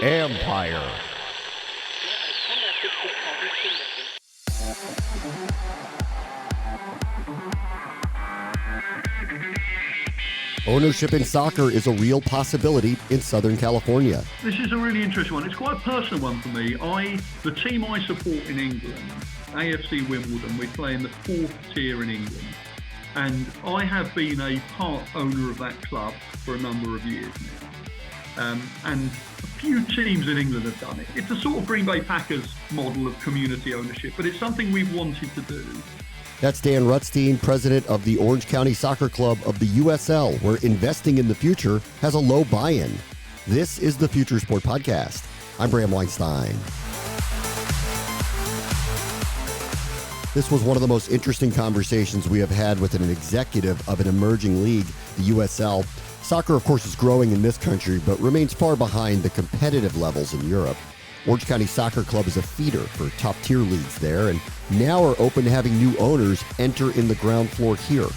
Empire. Ownership in soccer is a real possibility in Southern California. This is a really interesting one. It's quite a personal one for me. The team I support in England, AFC Wimbledon, we play in the 4th tier in England. And I have been a part owner of that club for a number of years now. And a few teams in England have done it. It's a sort of Green Bay Packers model of community ownership, but it's something we've wanted to do. That's Dan Rutstein, president of the Orange County Soccer Club of the USL, where investing in the future has a low buy-in. This is the Future Sport Podcast. I'm Bram Weinstein. This was one of the most interesting conversations we have had with an executive of an emerging league, the USL. Soccer, of course, is growing in this country, but remains far behind the competitive levels in Europe. Orange County Soccer Club is a feeder for top-tier leagues there, and now are open to having new owners enter in the ground floor here.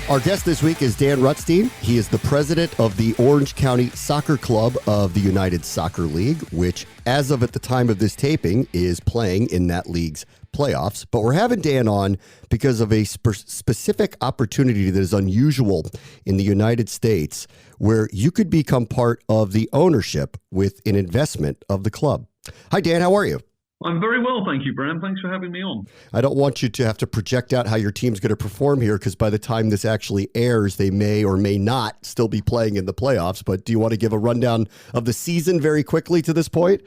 Our guest this week is Dan Rutstein. He is the president of the Orange County Soccer Club of the United Soccer League, which, as of at the time of this taping, is playing in that league's playoffs. But we're having Dan on because of a specific opportunity that is unusual in the United States, where you could become part of the ownership with an investment of the club. Hi, Dan. How are you? I'm very well, thank you, Bram. Thanks for having me on. I don't want you to have to project out how your team's going to perform here, because by the time this actually airs, they may or may not still be playing in the playoffs. But do you want to give a rundown of the season very quickly to this point?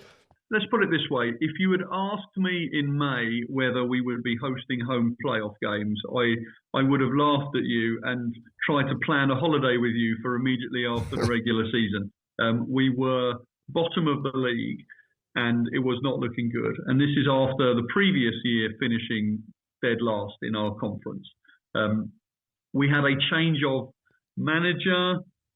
Let's put it this way. If you had asked me in May whether we would be hosting home playoff games, I would have laughed at you and tried to plan a holiday with you for immediately after the regular season. We were bottom of the league, and it was not looking good. And this is after the previous year finishing dead last in our conference. We had a change of manager,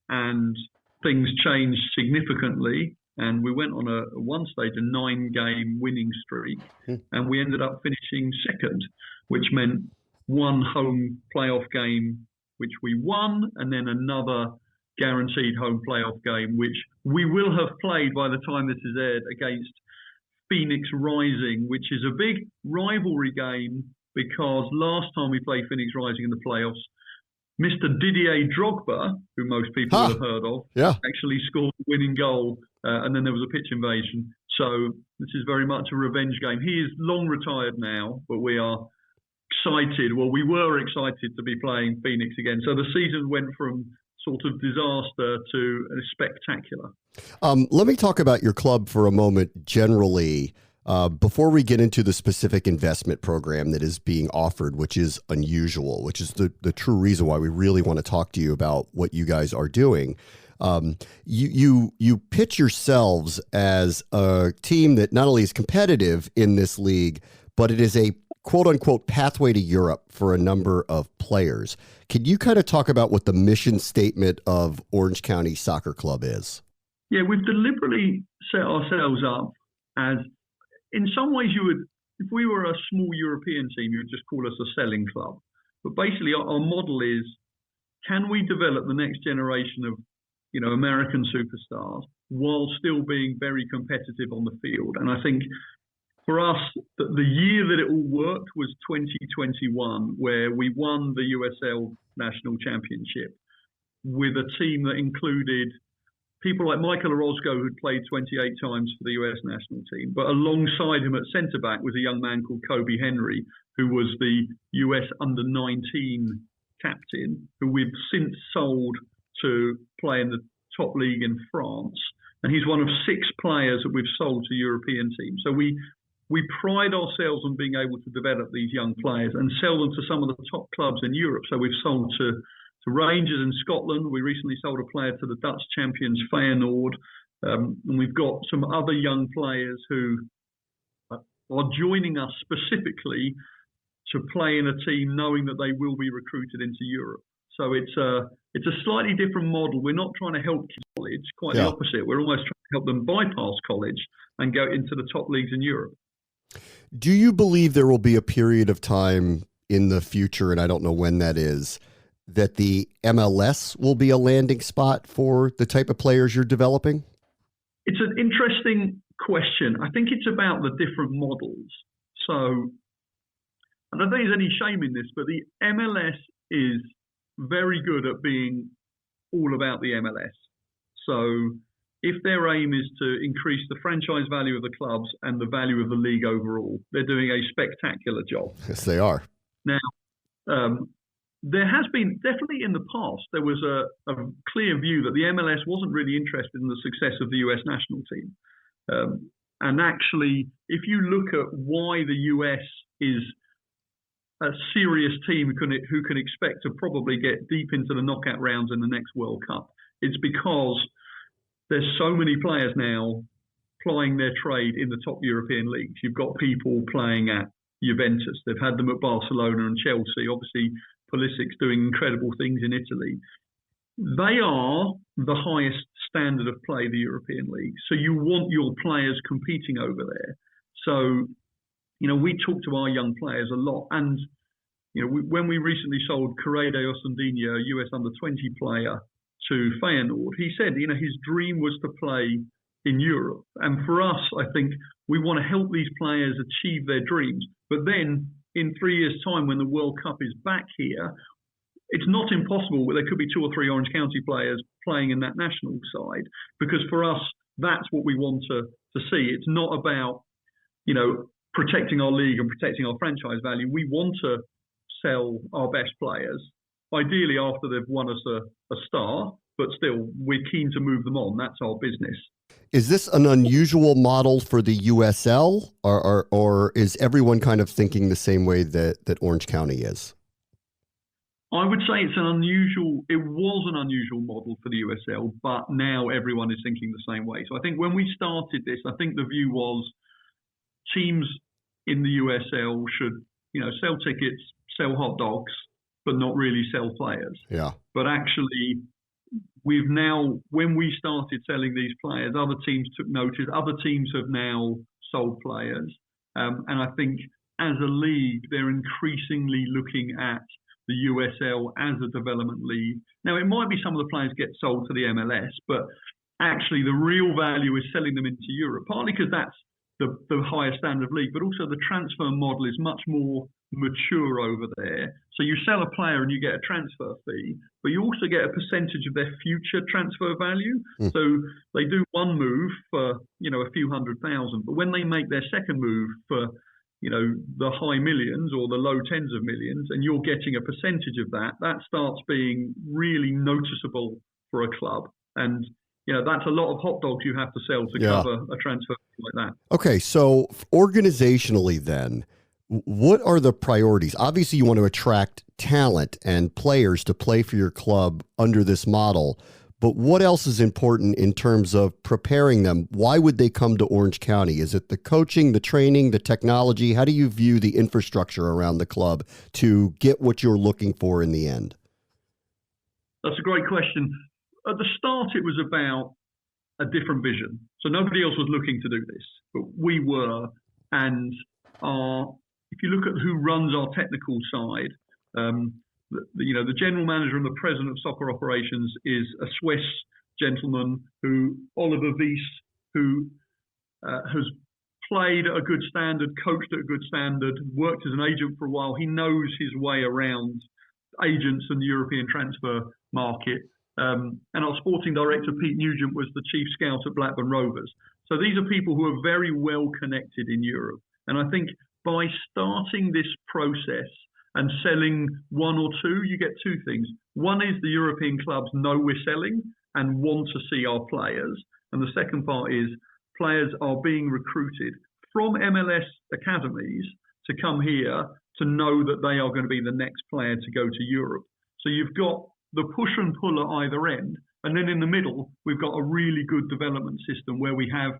and things changed significantly. And we went on one stage a 9-game winning streak, and we ended up finishing second, which meant one home playoff game, which we won, and then another guaranteed home playoff game, which we will have played by the time this is aired, against Phoenix Rising, which is a big rivalry game because last time we played Phoenix Rising in the playoffs, Mr. Didier Drogba, who most people will have heard of, actually scored the winning goal, and then there was a pitch invasion. So this is very much a revenge game. He is long retired now, but we are excited. Well, we were excited to be playing Phoenix again. So the season went from sort of disaster to spectacular. Let me talk about your club for a moment generally, before we get into the specific investment program that is being offered, which is unusual, which is the true reason why we really want to talk to you about what you guys are doing. You pitch yourselves as a team that not only is competitive in this league, but it is a quote-unquote pathway to Europe for a number of players. Can you kind of talk about what the mission statement of Orange County Soccer Club is? Yeah, we've deliberately set ourselves up as, in some ways if we were a small European team, you would just call us a selling club. But basically our model is, can we develop the next generation of American superstars while still being very competitive on the field? And I think for us, the year that it all worked was 2021, where we won the USL National Championship with a team that included people like Michael Orozco, who'd played 28 times for the US national team. But alongside him at centre-back was a young man called Kobe Henry, who was the US under-19 captain, who we've since sold to play in the top league in France. And he's one of 6 players that we've sold to European teams. So we pride ourselves on being able to develop these young players and sell them to some of the top clubs in Europe. So we've sold to Rangers in Scotland. We recently sold a player to the Dutch champions Feyenoord. And we've got some other young players who are joining us specifically to play in a team knowing that they will be recruited into Europe. So it's a slightly different model. We're not trying to help kids college, quite the opposite. We're almost trying to help them bypass college and go into the top leagues in Europe. Do you believe there will be a period of time in the future, and I don't know when that is, that the MLS will be a landing spot for the type of players you're developing? It's an interesting question. I think it's about the different models. So I don't think there's any shame in this, but the MLS is very good at being all about the MLS. So if their aim is to increase the franchise value of the clubs and the value of the league overall, they're doing a spectacular job. Yes, they are. Now, there has been, definitely in the past, there was a clear view that the MLS wasn't really interested in the success of the US national team. And actually, if you look at why the US is a serious team who can expect to probably get deep into the knockout rounds in the next World Cup, it's because there's so many players now plying their trade in the top European leagues. You've got people playing at Juventus. They've had them at Barcelona and Chelsea. Obviously, Pulisic's doing incredible things in Italy. They are the highest standard of play, the European League. So you want your players competing over there. So, we talk to our young players a lot. And, when we recently sold Correde Osundinho, a US under-20 player, to Feyenoord, he said, his dream was to play in Europe. And for us, I think we want to help these players achieve their dreams. But then in 3 years' time, when the World Cup is back here, it's not impossible. There could be 2 or 3 Orange County players playing in that national side, because for us, that's what we want to see. It's not about, protecting our league and protecting our franchise value. We want to sell our best players, ideally after they've won us a star, but still, we're keen to move them on. That's our business. Is this an unusual model for the USL, or is everyone kind of thinking the same way that Orange County is? I would say it was an unusual model for the USL, but now everyone is thinking the same way. So I think when we started this, I think the view was teams in the USL should, sell tickets, sell hot dogs, but not really sell players. Yeah. But actually, when we started selling these players, other teams took notice. Other teams have now sold players. And I think as a league, they're increasingly looking at the USL as a development league. Now, it might be some of the players get sold to the MLS, but actually the real value is selling them into Europe, partly because that's the higher standard of league, but also the transfer model is much more mature over there. So you sell a player and you get a transfer fee, but you also get a percentage of their future transfer value. So they do one move for, a few $100,000, but when they make their second move for, the high millions or the low tens of millions, and you're getting a percentage of that, that starts being really noticeable for a club. And, that's a lot of hot dogs you have to sell to cover a transfer like that. Okay, so organizationally then, what are the priorities? Obviously, you want to attract talent and players to play for your club under this model, but what else is important in terms of preparing them? Why would they come to Orange County? Is it the coaching, the training, the technology? How do you view the infrastructure around the club to get what you're looking for in the end? That's a great question. At the start, it was about a different vision. So nobody else was looking to do this, but we were. And if you look at who runs our technical side, the general manager and the president of soccer operations is a Swiss gentleman, Oliver Wies, who has played at a good standard, coached at a good standard, worked as an agent for a while. He knows his way around agents and the European transfer market. And our sporting director, Pete Nugent, was the chief scout at Blackburn Rovers. So these are people who are very well connected in Europe. And I think by starting this process and selling one or two, you get two things. One is the European clubs know we're selling and want to see our players. And the second part is players are being recruited from MLS academies to come here to know that they are going to be the next player to go to Europe. So you've got the push and pull at either end. And then in the middle, we've got a really good development system where we have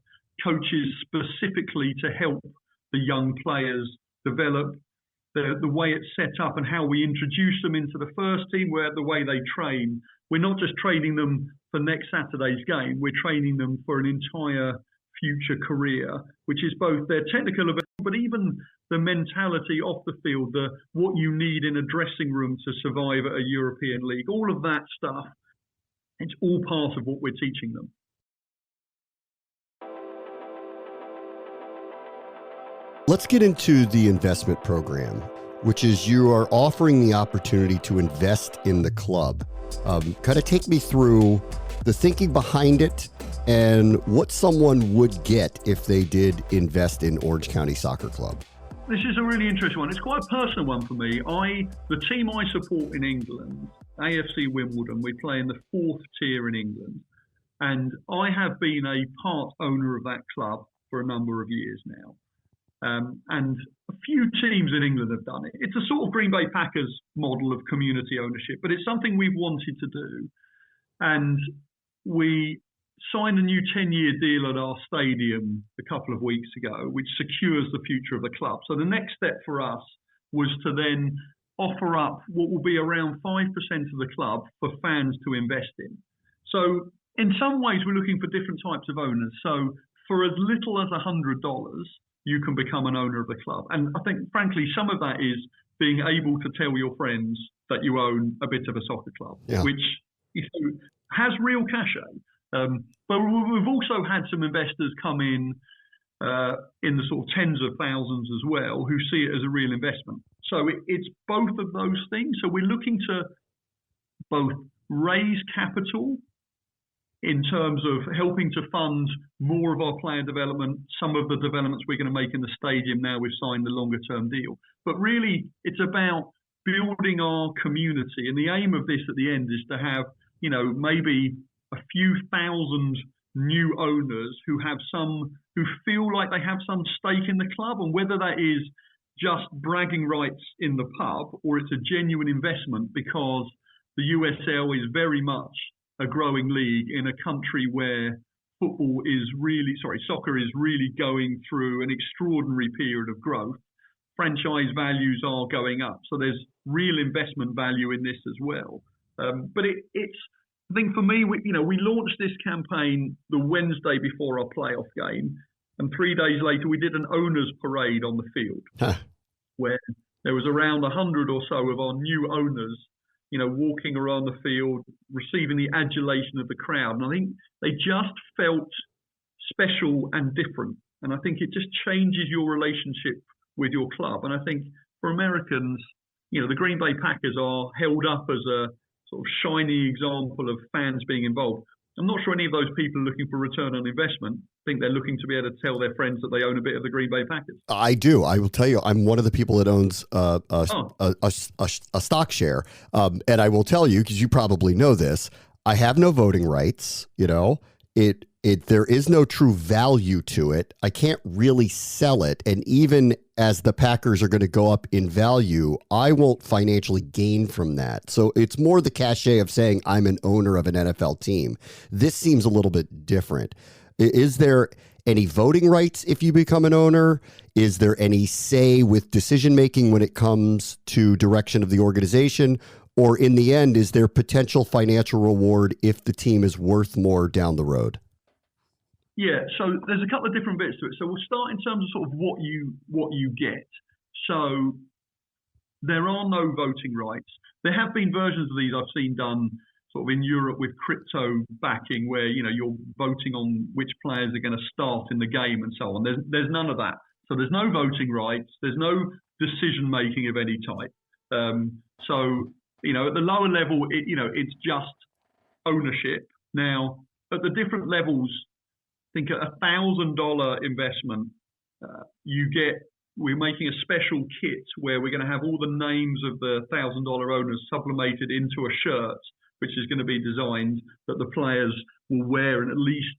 coaches specifically to help the young players develop, the way it's set up and how we introduce them into the first team, where the way they train. We're not just training them for next Saturday's game, we're training them for an entire future career, which is both their technical ability, but even the mentality off the field, what you need in a dressing room to survive at a European league, all of that stuff, it's all part of what we're teaching them. Let's get into the investment program, which is you are offering the opportunity to invest in the club. Kind of take me through the thinking behind it and what someone would get if they did invest in Orange County Soccer Club. This is a really interesting one. It's quite a personal one for me. The team I support in England, AFC Wimbledon, we play in the 4th tier in England. And I have been a part owner of that club for a number of years now. And a few teams in England have done it. It's a sort of Green Bay Packers model of community ownership, but it's something we've wanted to do. And we signed a new 10-year deal at our stadium a couple of weeks ago, which secures the future of the club. So the next step for us was to then offer up what will be around 5% of the club for fans to invest in. So in some ways, we're looking for different types of owners. So for as little as $100, you can become an owner of the club. And I think, frankly, some of that is being able to tell your friends that you own a bit of a soccer club, which has real cachet. But we've also had some investors come in the sort of tens of thousands as well, who see it as a real investment. So it's both of those things. So we're looking to both raise capital in terms of helping to fund more of our player development, some of the developments we're going to make in the stadium now we've signed the longer term deal. But really, it's about building our community. And the aim of this at the end is to have, maybe a few thousand new owners who feel like they have some stake in the club, and whether that is just bragging rights in the pub or it's a genuine investment because the USL is very much a growing league in a country where soccer is really going through an extraordinary period of growth. Franchise values are going up. So there's real investment value in this as well. But it's, I think for me, we launched this campaign the Wednesday before our playoff game. And 3 days later, we did an owners parade on the field where there was around 100 or so of our new owners walking around the field, receiving the adulation of the crowd. And I think they just felt special and different. And I think it just changes your relationship with your club. And I think for Americans, the Green Bay Packers are held up as a sort of shiny example of fans being involved. I'm not sure any of those people are looking for return on investment. I think they're looking to be able to tell their friends that they own a bit of the Green Bay Packers. I do. I will tell you, I'm one of the people that ons a stock share. And I will tell you, because you probably know this, I have no voting rights. There is no true value to it. I can't really sell it. And even as the Packers are going to go up in value, I won't financially gain from that. So it's more the cachet of saying I'm an owner of an NFL team. This seems a little bit different. Is there any voting rights if you become an owner? Is there any say with decision making when it comes to direction of the organization? Or in the end, is there potential financial reward if the team is worth more down the road? Yeah, so there's a couple of different bits to it. So we'll start in terms of sort of what you get. So there are no voting rights. There have been versions of these I've seen done sort of in Europe with crypto backing, where you're voting on which players are going to start in the game and so on. There's none of that. So there's no voting rights. There's no decision making of any type. So at the lower level, it's just ownership. Now at the different levels, I think at $1,000 investment, we're making a special kit where we're going to have all the names of the $1,000 owners sublimated into a shirt, which is going to be designed that the players will wear in at least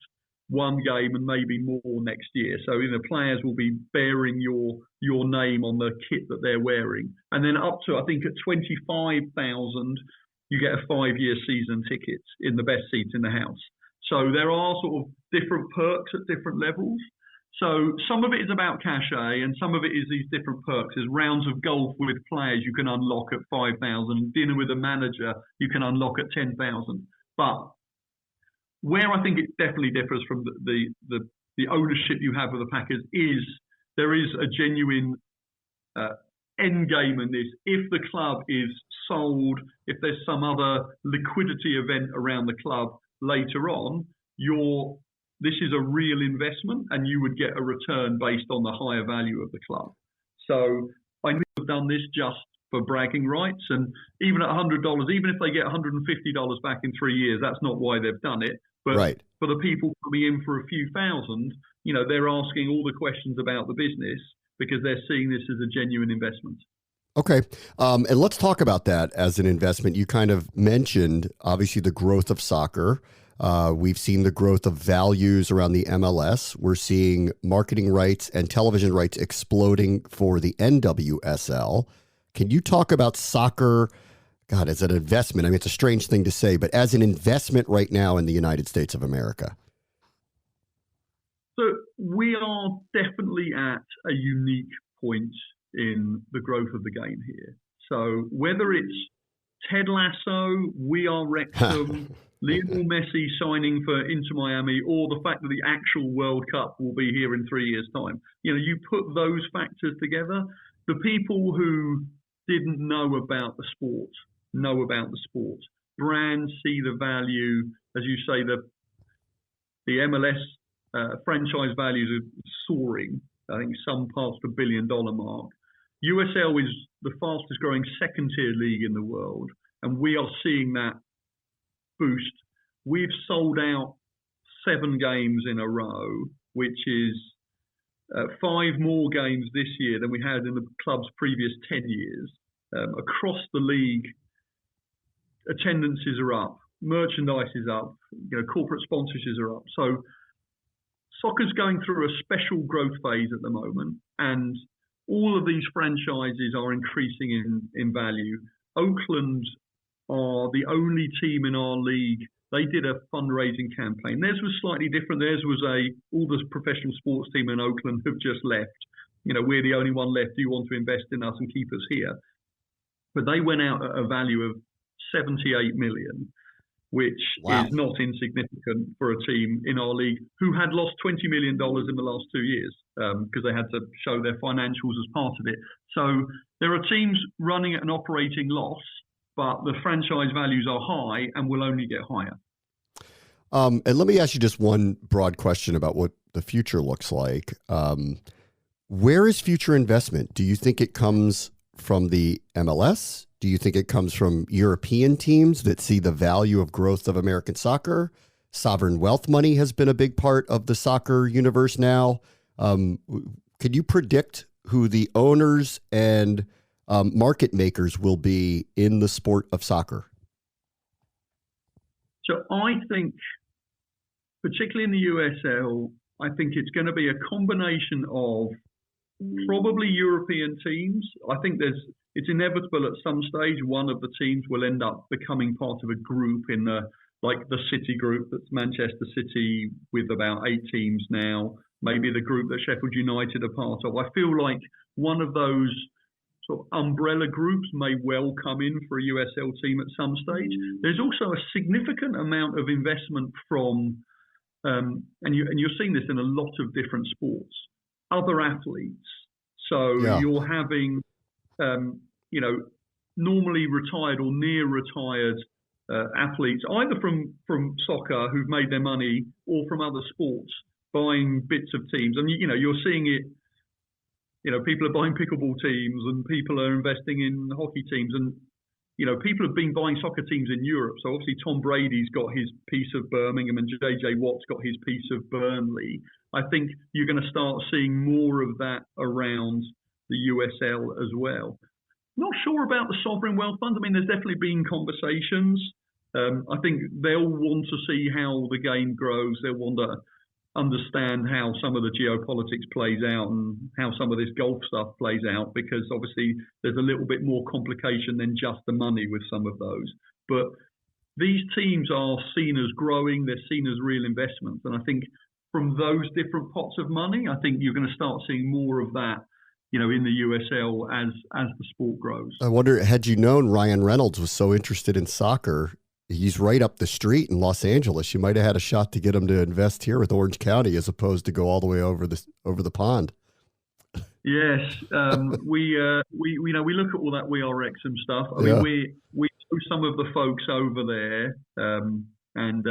one game and maybe more next year. So players will be bearing your name on the kit that they're wearing. And then up to, I think at $25,000, you get a 5-year season ticket in the best seats in the house. So there are sort of different perks at different levels. So some of it is about cachet and some of it is these different perks. There's rounds of golf with players you can unlock at 5,000. Dinner with a manager you can unlock at 10,000. But where I think it definitely differs from the ownership you have of the Packers is there is a genuine end game in this. If the club is sold, if there's some other liquidity event around the club later on, this is a real investment and you would get a return based on the higher value of the club. So I know they've done this just for bragging rights, and even at $100, even if they get $150 back in 3 years, that's not why they've done it. But right. For the people coming in for a few thousand, they're asking all the questions about the business because they're seeing this as a genuine investment. Okay. And let's talk about that as an investment. You kind of mentioned, obviously, the growth of soccer. We've seen the growth of values around the MLS. We're seeing marketing rights and television rights exploding for the NWSL. Can you talk about soccer, God, as an investment? I mean, it's a strange thing to say, but as an investment right now in the United States of America? So we are definitely at a unique point in the growth of the game here. So whether it's Ted Lasso, We Are Wrexham, Lionel Messi signing for Inter Miami, or the fact that the actual World Cup will be here in 3 years' time, you put those factors together, the people who didn't know about the sport know about the sport. Brands see the value, as you say, the MLS franchise values are soaring. I think some past the $1 billion mark. USL is the fastest growing second tier league in the world, and we are seeing that boost. We've sold out 7 games in a row, which is 5 more games this year than we had in the club's previous 10 years. Across the league, attendances are up, merchandise is up, corporate sponsorships are up. So soccer's going through a special growth phase at the moment, and all of these franchises are increasing in value. Oakland are the only team in our league. They did a fundraising campaign. Theirs was slightly different. Theirs was all the professional sports team in Oakland have just left. We're the only one left. Do you want to invest in us and keep us here? But they went out at a value of $78 million, which wow. is not insignificant for a team in our league who had lost $20 million in the last 2 years because they had to show their financials as part of it. So there are teams running at an operating loss, but the franchise values are high and will only get higher. And let me ask you just one broad question about what the future looks like. Where is future investment? Do you think it comes from the MLS? Do you think it comes from European teams that see the value of growth of American soccer? Sovereign wealth money has been a big part of the soccer universe now. Could you predict who the owners and market makers will be in the sport of soccer? So I think, particularly in the USL, I think it's going to be a combination of probably European teams. I think it's inevitable at some stage one of the teams will end up becoming part of a group in the City group that's Manchester City with about 8 teams now, maybe the group that Sheffield United are part of. I feel like one of those sort of umbrella groups may well come in for a USL team at some stage. There's also a significant amount of investment from, and you're seeing this in a lot of different sports, other athletes. So you're having, normally retired or near retired athletes, either from soccer who've made their money or from other sports, buying bits of teams. And, you're seeing it, people are buying pickleball teams and people are investing in hockey teams. And, people have been buying soccer teams in Europe. So obviously Tom Brady's got his piece of Birmingham and JJ Watt's got his piece of Burnley. I think you're going to start seeing more of that around the USL as well. Not sure about the sovereign wealth funds. I mean, there's definitely been conversations. I think they'll want to see how the game grows. They'll want to understand how some of the geopolitics plays out and how some of this golf stuff plays out, because obviously there's a little bit more complication than just the money with some of those. But these teams are seen as growing. They're seen as real investments. And I think from those different pots of money, I think you're going to start seeing more of that, in the USL as the sport grows. I wonder, had you known Ryan Reynolds was so interested in soccer, he's right up the street in Los Angeles, you might have had a shot to get him to invest here with Orange County as opposed to go all the way over the pond. Yes, we look at all that We Are Wrexham stuff. I mean, Yeah. we know some of the folks over there, and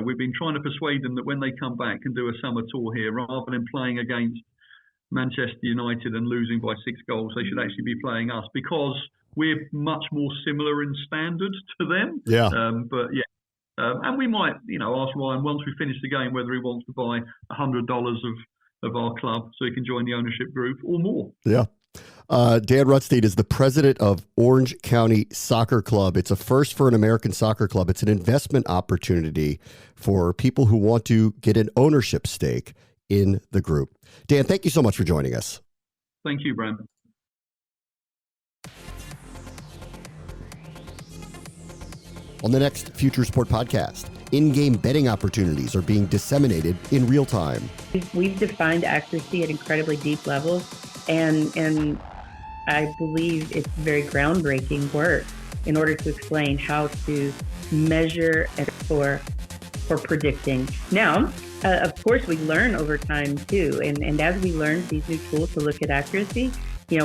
we've been trying to persuade them that when they come back and do a summer tour here, rather than playing against Manchester United and losing by 6 goals, they should actually be playing us because we're much more similar in standard to them. Yeah. And we might, ask Ryan once we finish the game whether he wants to buy $100 of our club so he can join the ownership group or more. Yeah. Dan Rutstein is the president of Orange County Soccer Club. It's a first for an American soccer club. It's an investment opportunity for people who want to get an ownership stake in the group. Dan, thank you so much for joining us. Thank you, Brandon. On the next Future Sport podcast, in-game betting opportunities are being disseminated in real time. We've defined accuracy at incredibly deep levels, and I believe it's very groundbreaking work in order to explain how to measure and for predicting. Now, of course, we learn over time too, and as we learn these new tools to look at accuracy,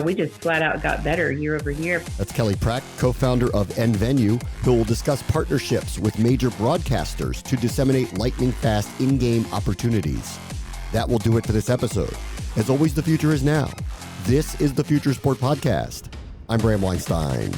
we just flat out got better year over year. That's Kelly Pratt, co-founder of NVenue, who will discuss partnerships with major broadcasters to disseminate lightning-fast in-game opportunities. That will do it for this episode. As always, the future is now. This is the Future Sport Podcast. I'm Bram Weinstein.